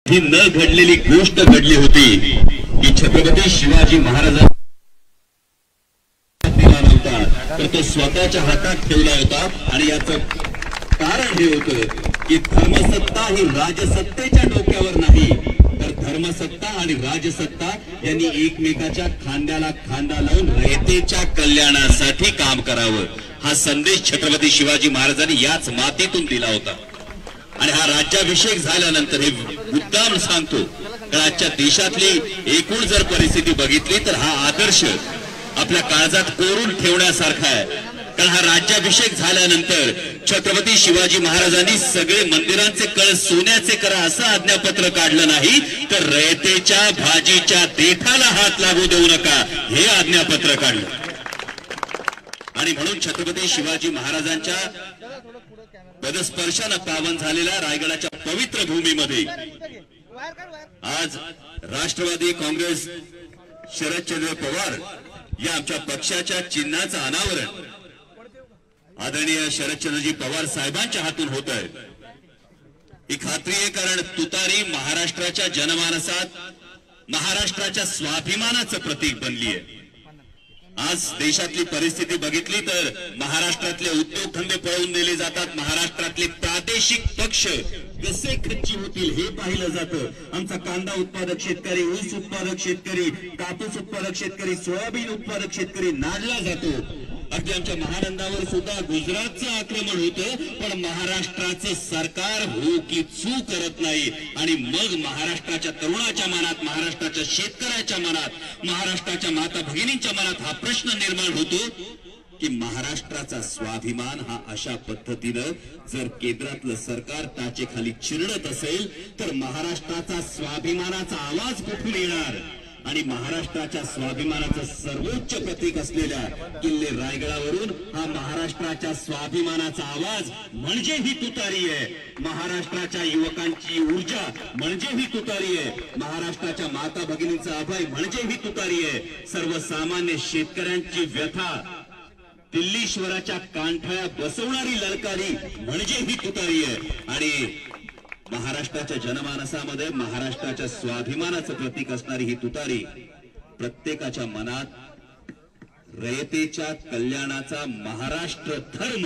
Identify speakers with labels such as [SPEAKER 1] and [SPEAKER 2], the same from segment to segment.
[SPEAKER 1] ही न घडलेली गोष्ट घडली होती की छत्रपती शिवाजी महाराजांनी दिला नव्हता तर तो स्वतःच्या हातात ठेवला होता। आणि याचं कारण हे होतं की धर्मसत्ता ही राजसत्तेच्या डोक्यावर नाही तर धर्मसत्ता आणि राजसत्ता यांनी एकमेकाच्या खांद्याला खांदा लावून रयतेच्या कल्याणासाठी काम करावं हा संदेश छत्रपती शिवाजी महाराजांनी याच मातीतून दिला होता। आणि हा राज्याभिषेक झाल्यानंतर हे मुद्दाम सांगतो कारण आजच्या देशातली एकूण जर परिस्थिती बघितली तर हा आदर्श आपल्या काळजात कोरून ठेवण्यासारखा आहे। कारण हा राज्याभिषेक झाल्यानंतर छत्रपती शिवाजी महाराजांनी सगळे मंदिरांचे कळस सोन्याचे करा असं आज्ञापत्र काढलं नाही तर रयतेच्या भाजीच्या देठाला हात लागू देऊ नका हे आज्ञापत्र काढलं। आणि म्हणून छत्रपती शिवाजी महाराजांच्या पदस्पर्शाने पावन झालेल्या रायगडाच्या पवित्र भूमीमध्ये आज राष्ट्रवादी काँग्रेस शरदचंद्र पवार या आमच्या पक्षाच्या चिन्हाचं अनावरण आदरणीय शरदचंद्रजी पवार साहेबांच्या हातून होत आहे। ही खात्री आहे कारण तुतारी महाराष्ट्राच्या जनमानसात महाराष्ट्राच्या स्वाभिमानाचं प्रतीक बनली आहे। आज देशातली परिस्थिती बघितली तर महाराष्ट्रातले उद्योगधंदे पळवून दिले जातात, महाराष्ट्रातले प्रादेशिक पक्ष कसे खच्ची होतील हे पाहिलं जातं। आमचा कांदा उत्पादक शेतकरी, ऊस उत्पादक शेतकरी, कापूस उत्पादक शेतकरी, सोयाबीन उत्पादक शेतकरी नाडला जातो। अगदी आमच्या महानंदावर सुद्धा गुजरातचं आक्रमण होतं पण महाराष्ट्राचं सरकार हो की चू करत नाही। आणि मग महाराष्ट्राच्या तरुणाच्या मनात, महाराष्ट्राच्या शेतकऱ्याच्या मनात, महाराष्ट्राच्या माता भगिनींच्या मनात हा प्रश्न निर्माण होतो की महाराष्ट्राचा स्वाभिमान हा अशा पद्धतीनं जर केंद्रातलं सरकार टाचेखाली चिरडत असेल तर महाराष्ट्राचा स्वाभिमानाचा आवाज कुठून येणार। आणि महाराष्ट्राच्या स्वाभिमानाचं सर्वोच्च प्रतीक असलेल्या किल्ले रायगडावरून हा महाराष्ट्राच्या स्वाभिमानाचा आवाज म्हणजे ही तुतारी आहे। महाराष्ट्राच्या युवकांची ऊर्जा म्हणजे ही तुतारी आहे, महाराष्ट्राच्या माता भगिनींचा अभय म्हणजे ही तुतारी आहे, सर्वसामान्य शेतकऱ्यांची व्यथा दिल्लीश्वराच्या कांठळ्या बसवणारी ललकारी म्हणजे ही तुतारी आहे। आणि महाराष्ट्राच्या जनमानसामध्ये महाराष्ट्राच्या स्वाभिमानाचं प्रतीक असणारी ही तुतारी प्रत्येकाच्या मनात रयतेच्या कल्याणाचा महाराष्ट्र धर्म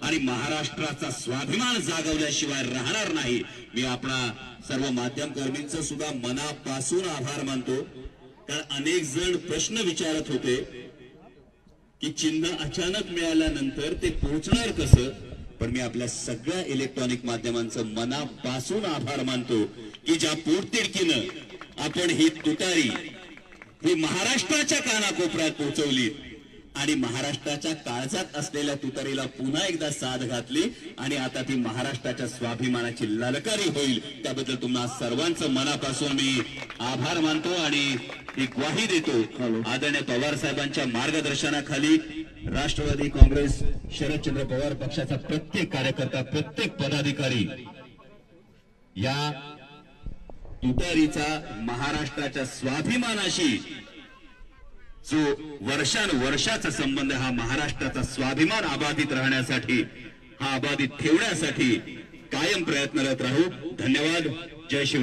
[SPEAKER 1] आणि महाराष्ट्राचा स्वाभिमान जागवल्याशिवाय राहणार नाही। मी आपला सर्व माध्यम कर्मींचं सुद्धा मनापासून आभार मानतो कारण अनेक जण प्रश्न विचारत होते की चिन्ह अचानक मिळाल्यानंतर ते पोहोचणार कसं। पण मी आपल्या सगळ्या इलेक्ट्रॉनिक माध्यमांचं मनापासून आभार मानतो की ज्या पोटतिडकीनं आपण ही तुतारी ही महाराष्ट्राच्या कानाकोपऱ्यात पोहोचवली आणि महाराष्ट्राच्या काळजात असलेल्या तुतारीला पुन्हा एकदा साथ घातली आणि आता ती महाराष्ट्राच्या स्वाभिमानाची ललकारी होईल। त्याबद्दल तुम्हा सर्वांचं मनापासून मी आभार मानतो आणि ही ग्वाही देतो आदरणीय पवार साहेबांच्या मार्गदर्शनाखाली राष्ट्रवादी काँग्रेस शरदचंद्र पवार पक्षाचा प्रत्येक कार्यकर्ता, प्रत्येक पदाधिकारी या तुतारीचा महाराष्ट्राच्या स्वाभिमानाशी जो वर्षानुवर्षाचा संबंध हा महाराष्ट्राचा स्वाभिमान अबाधित राहण्यासाठी, हा अबाधित ठेवण्यासाठी कायम प्रयत्नरत राहू। धन्यवाद। जय शिव।